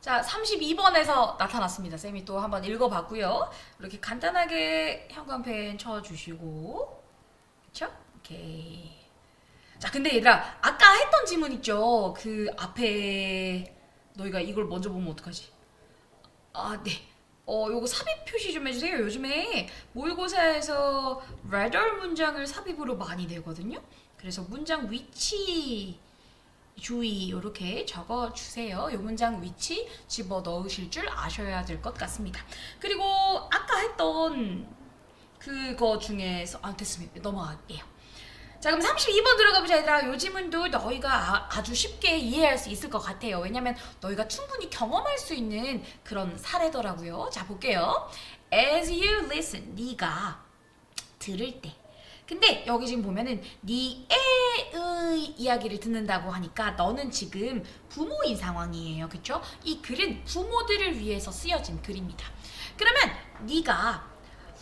자, 32번에서 나타났습니다. 쌤이 또 한번 읽어봤고요. 이렇게 간단하게 형광펜 쳐주시고, 그쵸? 오케이. 자, 근데 얘들아, 아까 했던 질문 있죠? 그 앞에 너희가 이걸 먼저 보면 어떡하지? 아, 네. 요거 삽입 표시 좀 해주세요. 요즘에 모의고사에서 rather 문장을 삽입으로 많이 내거든요. 그래서 문장 위치 주의 이렇게 적어주세요. 이 문장 위치 집어 넣으실 줄 아셔야 될 것 같습니다. 그리고 아까 했던 그거 중에서 됐습니다. 넘어갈게요. 자, 그럼 32번 들어가보자. 얘들아, 요 지문도 너희가 아주 쉽게 이해할 수 있을 것 같아요. 왜냐면 너희가 충분히 경험할 수 있는 그런 사례더라고요. 자, 볼게요. As you listen, 네가 들을 때. 근데 여기 지금 보면은 네 애의 이야기를 듣는다고 하니까 너는 지금 부모인 상황이에요. 그쵸? 이 글은 부모들을 위해서 쓰여진 글입니다. 그러면 네가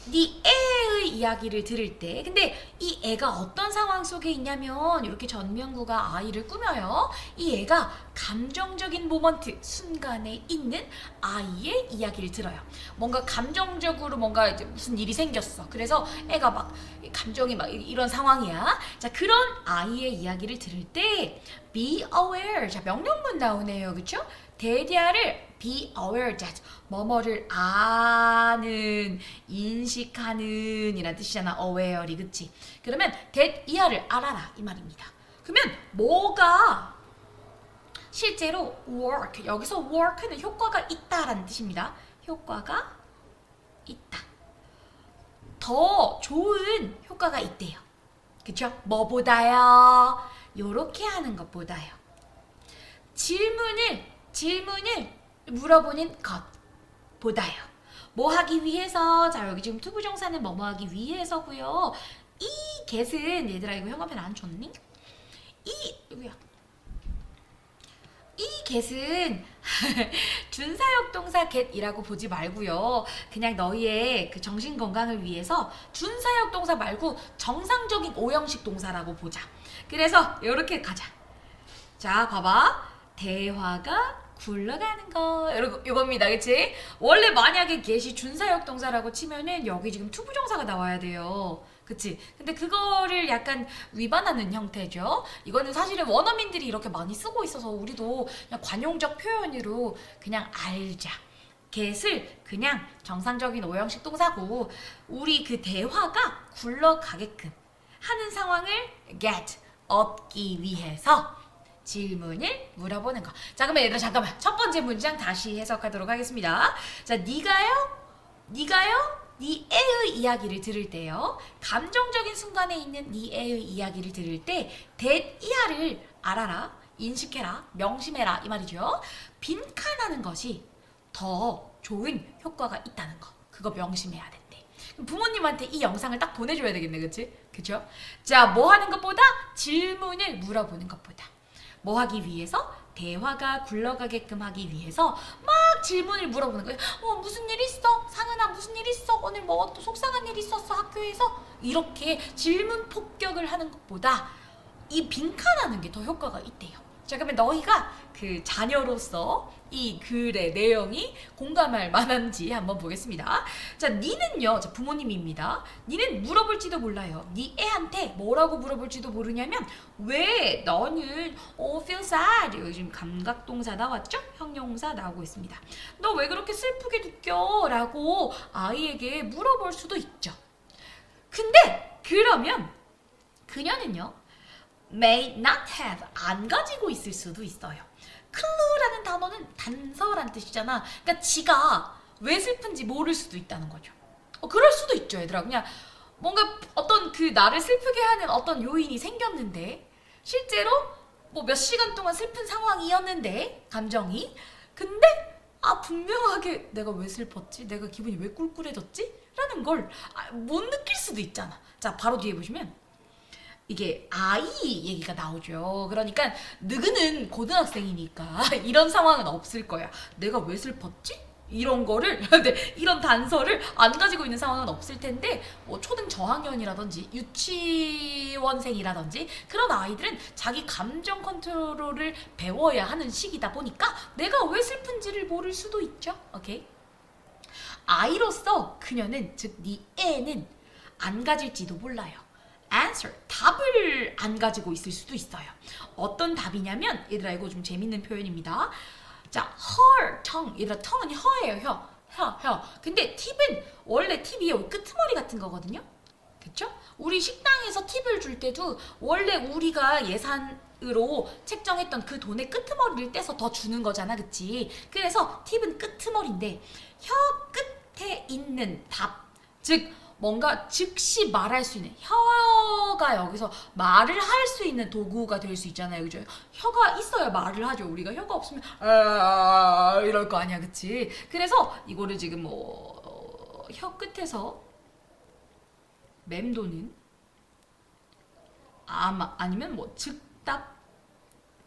네 애의 이야기를 들을 때, 근데 이 애가 어떤 상황 속에 있냐면 이렇게 전명구가 아이를 꾸며요. 이 애가 감정적인 모먼트, 순간에 있는 아이의 이야기를 들어요. 뭔가 감정적으로 뭔가 이제 무슨 일이 생겼어. 그래서 애가 막 감정이 막 이런 상황이야. 자, 그런 아이의 이야기를 들을 때 be aware. 자, 명령문 나오네요. 그쵸? 대디아를 be aware that 뭐뭐를 아는, 인식하는 이란 뜻이잖아. aware이. 그치? 그러면 that 이하를 알아라 이 말입니다. 그러면 뭐가 실제로 work, 여기서 work는 효과가 있다라는 뜻입니다. 효과가 있다. 더 좋은 효과가 있대요. 그쵸? 뭐보다요? 요렇게 하는 것보다요. 질문을 물어보는 것보다요. 뭐 하기 위해서? 자, 여기 지금 투부정사는 뭐뭐 하기 위해서고요. 이 get은 얘들아 이거 형광펜 안 줬니? 여기야. 이 get은 준사역 동사 get이라고 보지 말고요. 그냥 너희의 그 정신 건강을 위해서 준사역 동사 말고 정상적인 오형식 동사라고 보자. 그래서 이렇게 가자. 자, 봐봐. 대화가 굴러가는 거 이겁니다. 그치? 원래 만약에 get이 준사역 동사라고 치면은 여기 지금 투부정사가 나와야 돼요. 그치? 근데 그거를 약간 위반하는 형태죠. 이거는 사실은 원어민들이 이렇게 많이 쓰고 있어서 우리도 그냥 관용적 표현으로 그냥 알자. get을 그냥 정상적인 오형식 동사고 우리 그 대화가 굴러가게끔 하는 상황을 get, 얻기 위해서 질문을 물어보는 거. 자, 그러면 얘들아 잠깐만. 첫 번째 문장 다시 해석하도록 하겠습니다. 자, 네가요? 네 애의 이야기를 들을 때요. 감정적인 순간에 있는 네 애의 이야기를 들을 때 that 이하를 알아라, 인식해라, 명심해라 이 말이죠. 빈칸하는 것이 더 좋은 효과가 있다는 거. 그거 명심해야 된대. 부모님한테 이 영상을 딱 보내줘야 되겠네, 그치? 그쵸? 자, 뭐 하는 것보다 질문을 물어보는 것보다. 뭐 하기 위해서? 대화가 굴러가게끔 하기 위해서 막 질문을 물어보는 거예요. 무슨 일 있어? 상은아 무슨 일 있어? 오늘 뭐 또 속상한 일 있었어? 학교에서? 이렇게 질문 폭격을 하는 것보다 이 빈칸하는 게 더 효과가 있대요. 자, 그러면 너희가 그 자녀로서 이 글의 내용이 공감할 만한지 한번 보겠습니다. 자, 니는요, 자, 부모님입니다. 니는 물어볼지도 몰라요. 니 애한테 뭐라고 물어볼지도 모르냐면 왜 너는 feel sad? 여기 지금 감각동사 나왔죠? 형용사 나오고 있습니다. 너 왜 그렇게 슬프게 느껴? 라고 아이에게 물어볼 수도 있죠. 근데 그러면 그녀는요, may not have, 안 가지고 있을 수도 있어요. clue라는 단어는 단서란 뜻이잖아. 그러니까 지가 왜 슬픈지 모를 수도 있다는 거죠. 그럴 수도 있죠, 얘들아. 그냥 뭔가 어떤 그 나를 슬프게 하는 어떤 요인이 생겼는데 실제로 뭐 몇 시간 동안 슬픈 상황이었는데 감정이 근데 분명하게 내가 왜 슬펐지? 내가 기분이 왜 꿀꿀해졌지? 라는 걸 못 느낄 수도 있잖아. 자, 바로 뒤에 보시면 이게 아이 얘기가 나오죠. 그러니까 느그는 고등학생이니까 이런 상황은 없을 거야. 내가 왜 슬펐지? 이런 거를 네, 이런 단서를 안 가지고 있는 상황은 없을 텐데 뭐 초등 저학년이라든지 유치원생이라든지 그런 아이들은 자기 감정 컨트롤을 배워야 하는 시기다 보니까 내가 왜 슬픈지를 모를 수도 있죠. 오케이. 아이로서 그녀는 즉 네 애는 안 가질지도 몰라요. answer 답을 안 가지고 있을 수도 있어요. 어떤 답이냐면 얘들아 이거 좀 재밌는 표현입니다. 자, her tongue 얘들아 tongue은 혀예요. 혀. 근데 팁은 원래 팁이 여기 끄트머리 같은 거거든요. 그쵸? 우리 식당에서 팁을 줄 때도 원래 우리가 예산으로 책정했던 그 돈의 끄트머리를 떼서 더 주는 거잖아, 그치? 그래서 팁은 끄트머리인데 혀 끝에 있는 답, 즉 뭔가 즉시 말할 수 있는 혀가 여기서 말을 할 수 있는 도구가 될 수 있잖아요, 그죠? 혀가 있어야 말을 하죠. 우리가 혀가 없으면 이럴 거 아니야, 그치? 그래서 이거를 지금 혀 끝에서 맴도는 아니면 뭐 즉답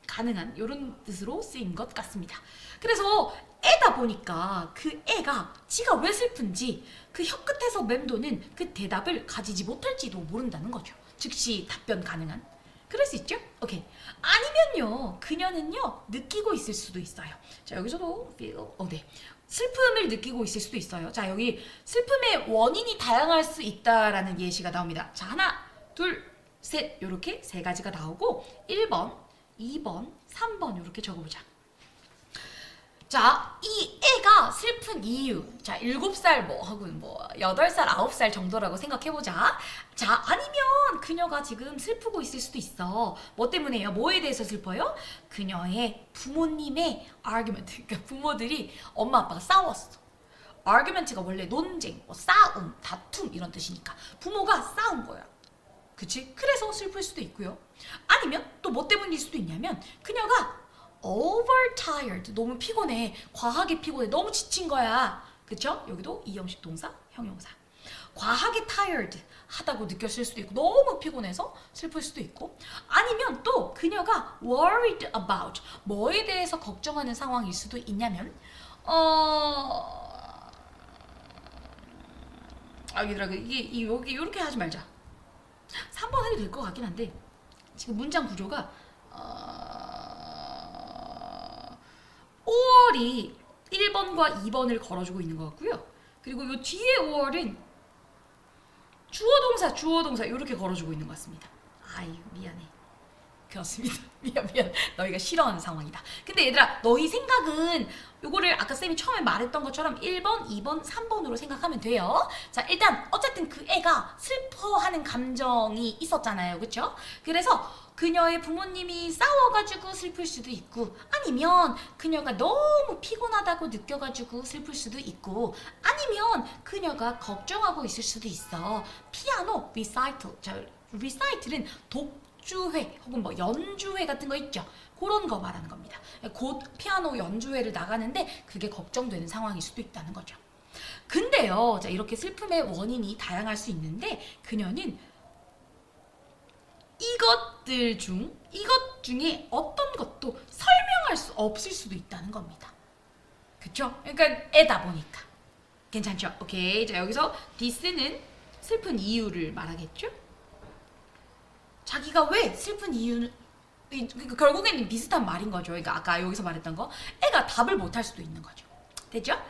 가능한 이런 뜻으로 쓰인 것 같습니다. 그래서 애다 보니까 그 애가 지가 왜 슬픈지 그 혀끝에서 맴도는 그 대답을 가지지 못할지도 모른다는 거죠. 즉시 답변 가능한. 그럴 수 있죠? 오케이. 아니면요, 그녀는요 느끼고 있을 수도 있어요. 자, 여기서도 feel, 네. 슬픔을 느끼고 있을 수도 있어요. 자, 여기 슬픔의 원인이 다양할 수 있다라는 예시가 나옵니다. 자, 하나, 둘, 셋 이렇게 세 가지가 나오고 1번, 2번, 3번 이렇게 적어보자. 자, 이 애가 슬픈 이유. 자, 7살 혹은 8살, 9살 정도라고 생각해보자. 자, 아니면 그녀가 지금 슬프고 있을 수도 있어. 뭐 때문에요? 뭐에 대해서 슬퍼요? 그녀의 부모님의 argument. 그러니까 부모들이 엄마 아빠가 싸웠어. argument가 원래 논쟁, 싸움, 다툼 이런 뜻이니까 부모가 싸운 거야. 그치? 그래서 슬플 수도 있고요. 아니면 또 뭐 때문일 수도 있냐면 그녀가 overtired 너무 피곤해, 과하게 피곤해, 너무 지친 거야. 그쵸? 여기도 이형식 동사, 형용사. 과하게 tired 하다고 느꼈을 수도 있고 너무 피곤해서 슬플 수도 있고 아니면 또 그녀가 worried about 뭐에 대해서 걱정하는 상황일 수도 있냐면 얘들아 이게 여기 이렇게 하지 말자. 3번 해도 될 것 같긴 한데 지금 문장 구조가 5월이 1번과 2번을 걸어주고 있는 것 같고요. 그리고 이 뒤에 5월은 주어 동사 이렇게 걸어주고 있는 것 같습니다. 아유 미안해. 그렇습니다. 미안. 너희가 싫어하는 상황이다. 근데 얘들아 너희 생각은 요거를 아까 쌤이 처음에 말했던 것처럼 1번, 2번, 3번으로 생각하면 돼요. 자, 일단 어쨌든 그 애가 슬퍼하는 감정이 있었잖아요. 그쵸? 그래서 그녀의 부모님이 싸워가지고 슬플 수도 있고 아니면 그녀가 너무 피곤하다고 느껴가지고 슬플 수도 있고 아니면 그녀가 걱정하고 있을 수도 있어. 피아노 리사이틀. 자, 리사이틀은 독주회 혹은 연주회 같은 거 있죠. 그런 거 말하는 겁니다. 곧 피아노 연주회를 나가는데 그게 걱정되는 상황일 수도 있다는 거죠. 근데요, 자, 이렇게 슬픔의 원인이 다양할 수 있는데 그녀는 이것 중에 어떤 것도 설명할 수 없을 수도 있다는 겁니다. 그쵸? 그러니까 애다 보니까. 괜찮죠? 오케이. 자, 여기서 this는 슬픈 이유를 말하겠죠? 자기가 왜 슬픈 이유는 결국에는 비슷한 말인 거죠. 그러니까 아까 여기서 말했던 거 애가 답을 못할 수도 있는 거죠. 됐죠?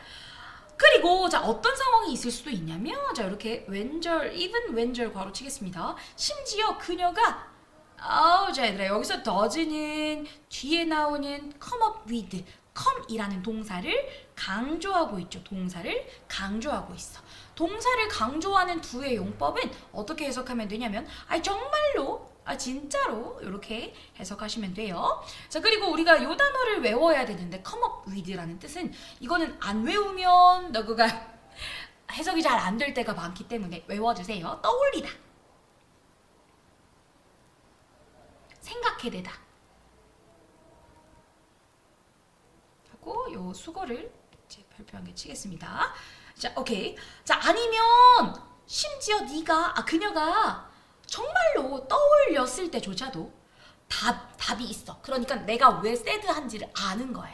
그리고 자 어떤 상황이 있을 수도 있냐면 자 이렇게 왼절 even 왼절 괄호 치겠습니다. 심지어 그녀가 자 얘들아 여기서 does는 뒤에 나오는 come up with come이라는 동사를 강조하고 있죠. 동사를 강조하고 있어. 동사를 강조하는 두의 용법은 어떻게 해석하면 되냐면 정말로 진짜로 이렇게 해석하시면 돼요. 자 그리고 우리가 이 단어를 외워야 되는데 come up with라는 뜻은 이거는 안 외우면 너가 해석이 잘 안 될 때가 많기 때문에 외워주세요. 떠올리다, 생각해내다 하고 요 수거를 이제 별표한 게 치겠습니다. 자 오케이. 자 아니면 심지어 그녀가 정말로 떠올렸을 때조차도 답이 있어. 그러니까 내가 왜 새드한지를 아는 거야.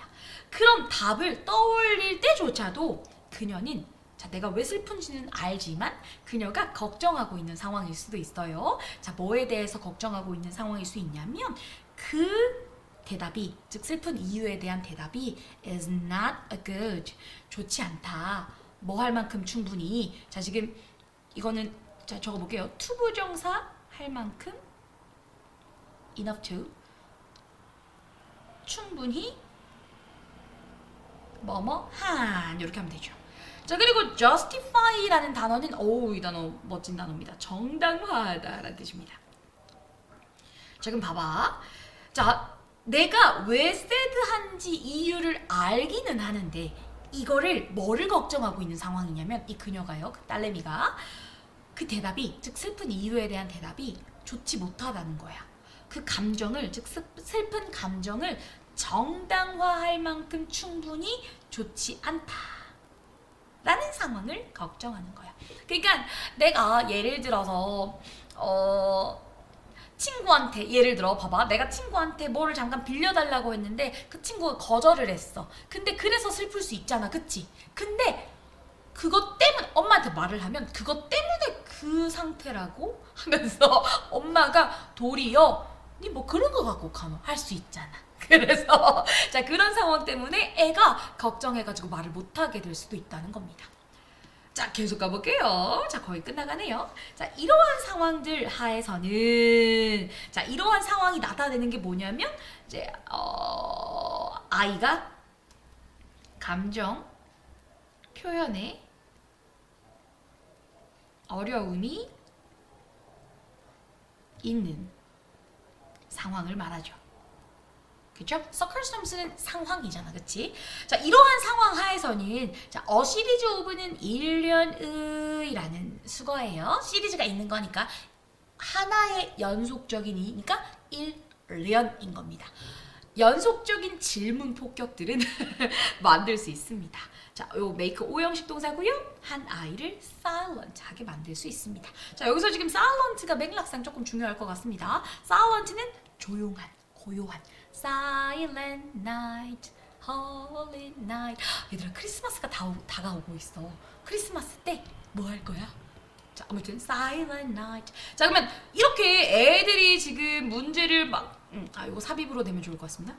그런 답을 떠올릴 때조차도 그녀는 자, 내가 왜 슬픈지는 알지만 그녀가 걱정하고 있는 상황일 수도 있어요. 자, 뭐에 대해서 걱정하고 있는 상황일 수 있냐면 그 대답이, 즉 슬픈 이유에 대한 대답이 is not a good, 좋지 않다. 뭐 할 만큼 충분히. 자, 지금 이거는 자, 적어볼게요. 투부정사 할 만큼 enough to, 충분히 뭐뭐 한, 이렇게 하면 되죠. 자, 그리고 justify라는 단어는 이 단어 멋진 단어입니다. 정당화하다라는 뜻입니다. 자, 그럼 봐봐. 자, 내가 왜 sad한지 이유를 알기는 하는데 이거를 뭐를 걱정하고 있는 상황이냐면 이 그녀가요, 그 딸내미가 그 대답이, 즉 슬픈 이유에 대한 대답이 좋지 못하다는 거야. 그 감정을, 즉 슬픈 감정을 정당화할 만큼 충분히 좋지 않다 라는 상황을 걱정하는 거야. 그러니까 내가 예를 들어서 친구한테, 예를 들어 봐봐, 내가 친구한테 뭐를 잠깐 빌려달라고 했는데 그 친구가 거절을 했어. 근데 그래서 슬플 수 있잖아, 그치? 근데 그것 때문에 엄마한테 말을 하면 그것 때문에 그 상태라고 하면서 엄마가 도리어 니 뭐 그런 거 갖고 가면 할 수 있잖아. 그래서 자, 그런 상황 때문에 애가 걱정해가지고 말을 못하게 될 수도 있다는 겁니다. 자, 계속 가볼게요. 자, 거의 끝나가네요. 자, 이러한 상황들 하에서는, 자, 이러한 상황이 나타내는 게 뭐냐면 이제 아이가 감정 표현에 어려움이 있는 상황을 말하죠. 그죠? circumstance는 상황이잖아, 그치? 자, 이러한 상황 하에서는 자, 시리즈 오브는 1년의라는 수거예요. 시리즈가 있는 거니까 하나의 연속적인이니까 1년인 겁니다. 연속적인 질문 폭격들은 만들 수 있습니다. 자, 요 make 오형식 동사고요. 한 아이를 silent 하게 만들 수 있습니다. 자, 여기서 지금 silent가 맥락상 조금 중요할 것 같습니다. silent는 조용한, 고요한. Silent night, holy night. 얘들아, 크리스마스가 다가오고 있어. 크리스마스 때 뭐 할 거야? 자, 아무튼 silent night. 자, 그러면 이렇게 애들이 지금 문제를 막 이거 삽입으로 내면 좋을 것 같습니다.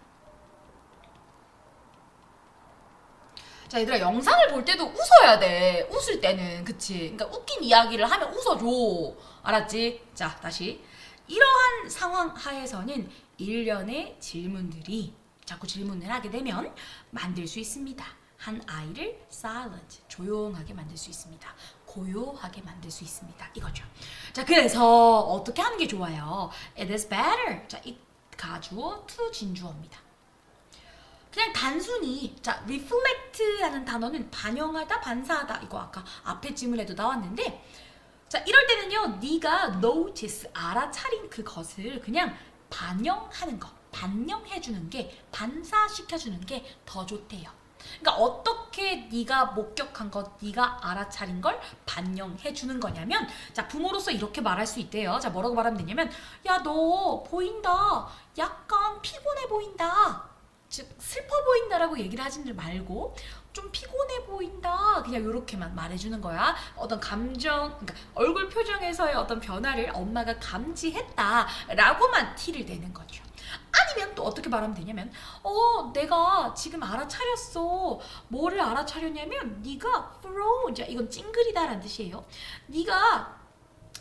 자, 얘들아, 영상을 볼 때도 웃어야 돼. 웃을 때는, 그치? 그러니까 웃긴 이야기를 하면 웃어줘. 알았지? 자, 다시. 이러한 상황 하에서는 일련의 질문들이 자꾸 질문을 하게 되면 만들 수 있습니다. 한 아이를 silent, 조용하게 만들 수 있습니다. 고요하게 만들 수 있습니다. 이거죠. 자, 그래서 어떻게 하는 게 좋아요? It is better. 자, 이 가주어 to 진주어입니다. 그냥 단순히 자, reflect라는 단어는 반영하다, 반사하다. 이거 아까 앞에 질문에도 나왔는데 자, 이럴 때는요, 네가 notice, 알아차린 그것을 그냥 반영하는 거, 반영해주는 게, 반사시켜주는 게 더 좋대요. 그러니까 어떻게 네가 목격한 것, 네가 알아차린 걸 반영해주는 거냐면, 자, 부모로서 이렇게 말할 수 있대요. 자, 뭐라고 말하면 되냐면, 야, 너 보인다. 약간 피곤해 보인다. 즉, 슬퍼 보인다라고 얘기를 하지는 말고, 좀 피곤해 보인다. 그냥 이렇게만 말해주는 거야. 어떤 감정, 그러니까 얼굴 표정에서의 어떤 변화를 엄마가 감지했다라고만 티를 내는 거죠. 아니면 또 어떻게 말하면 되냐면, 내가 지금 알아차렸어. 뭐를 알아차렸냐면, 네가 froze, 이건 찡그리다라는 뜻이에요. 네가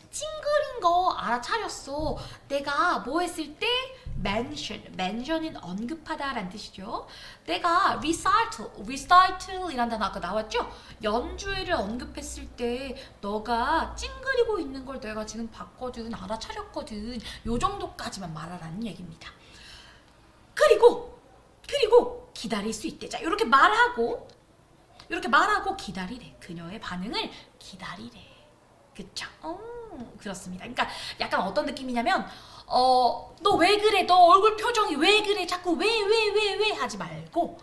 찡그린 거 알아차렸어. 내가 뭐 했을 때 mention은 언급하다라는 뜻이죠. 내가 recital이란 단어 아까 나왔죠? 연주회를 언급했을 때 너가 찡그리고 있는 걸 내가 지금 봤거든, 알아차렸거든. 요 정도까지만 말하라는 얘기입니다. 그리고 기다릴 수 있대. 자, 이렇게 말하고 기다리래. 그녀의 반응을 기다리래. 그쵸? 그렇습니다. 그러니까 약간 어떤 느낌이냐면 너 왜 그래? 너 얼굴 표정이 왜 그래? 자꾸 왜 하지 말고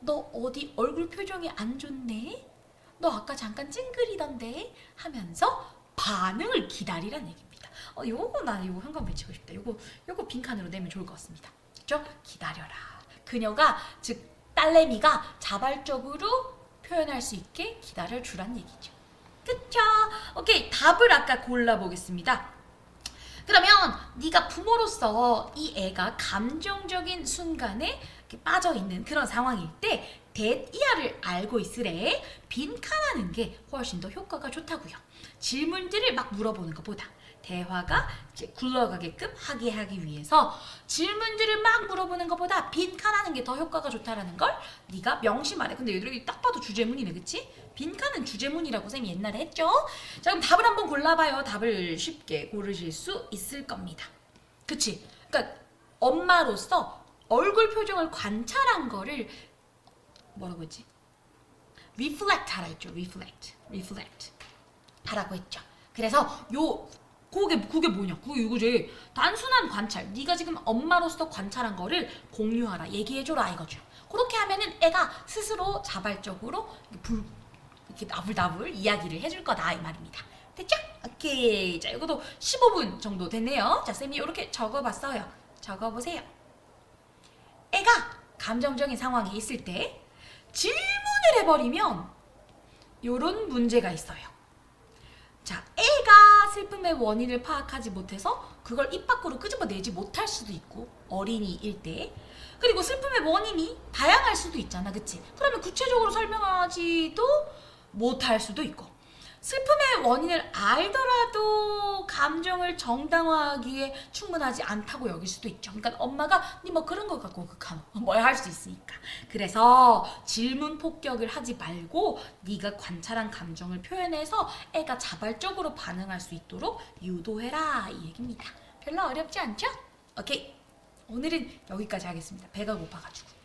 너 어디 얼굴 표정이 안 좋네? 너 아까 잠깐 찡그리던데? 하면서 반응을 기다리란 얘기입니다. 요거 나 이거 한번 외치고 싶다. 요거 빈칸으로 내면 좋을 것 같습니다. 그죠? 기다려라. 그녀가 즉 딸내미가 자발적으로 표현할 수 있게 기다려주란 얘기죠. 그쵸? 오케이, 답을 아까 골라보겠습니다. 그러면 네가 부모로서 이 애가 감정적인 순간에 이렇게 빠져있는 그런 상황일 때 대이야를 알고 있으래 빈칸하는 게 훨씬 더 효과가 좋다고요. 질문들을 막 물어보는 것보다 대화가 이제 굴러가게끔 하기 위해서 질문들을 막 물어보는 것보다 빈칸하는 게 더 효과가 좋다라는 걸 네가 명심하래. 근데 얘들이 딱 봐도 주제문이네, 그치? 빈칸은 주제문이라고 쌤이 옛날에 했죠? 자, 그럼 답을 한번 골라봐요. 답을 쉽게 고르실 수 있을 겁니다. 그치? 그러니까 엄마로서 얼굴 표정을 관찰한 거를 뭐라고 했지? reflect 하라 했죠. reflect 하라고 했죠. 그래서 그게 뭐냐? 이거지. 단순한 관찰. 네가 지금 엄마로서 관찰한 거를 공유하라, 얘기해줘라 이거죠. 그렇게 하면은 애가 스스로 자발적으로 이렇게 나불나불 이야기를 해줄 거다 이 말입니다. 됐죠? 오케이. 자, 이것도 15분 정도 됐네요. 자, 쌤이 이렇게 적어봤어요. 적어보세요. 애가 감정적인 상황에 있을 때 질문을 해버리면 요런 문제가 있어요. 자, 애가 슬픔의 원인을 파악하지 못해서 그걸 입 밖으로 끄집어내지 못할 수도 있고, 어린이일 때. 그리고 슬픔의 원인이 다양할 수도 있잖아, 그치? 그러면 구체적으로 설명하지도 못할 수도 있고, 슬픔의 원인을 알더라도 감정을 정당화하기에 충분하지 않다고 여길 수도 있죠. 그러니까 엄마가 니 뭐 그런 거 갖고 극한 뭘 할 수 있으니까. 그래서 질문 폭격을 하지 말고 네가 관찰한 감정을 표현해서 애가 자발적으로 반응할 수 있도록 유도해라 이 얘기입니다. 별로 어렵지 않죠? 오케이. 오늘은 여기까지 하겠습니다. 배가 고파가지고.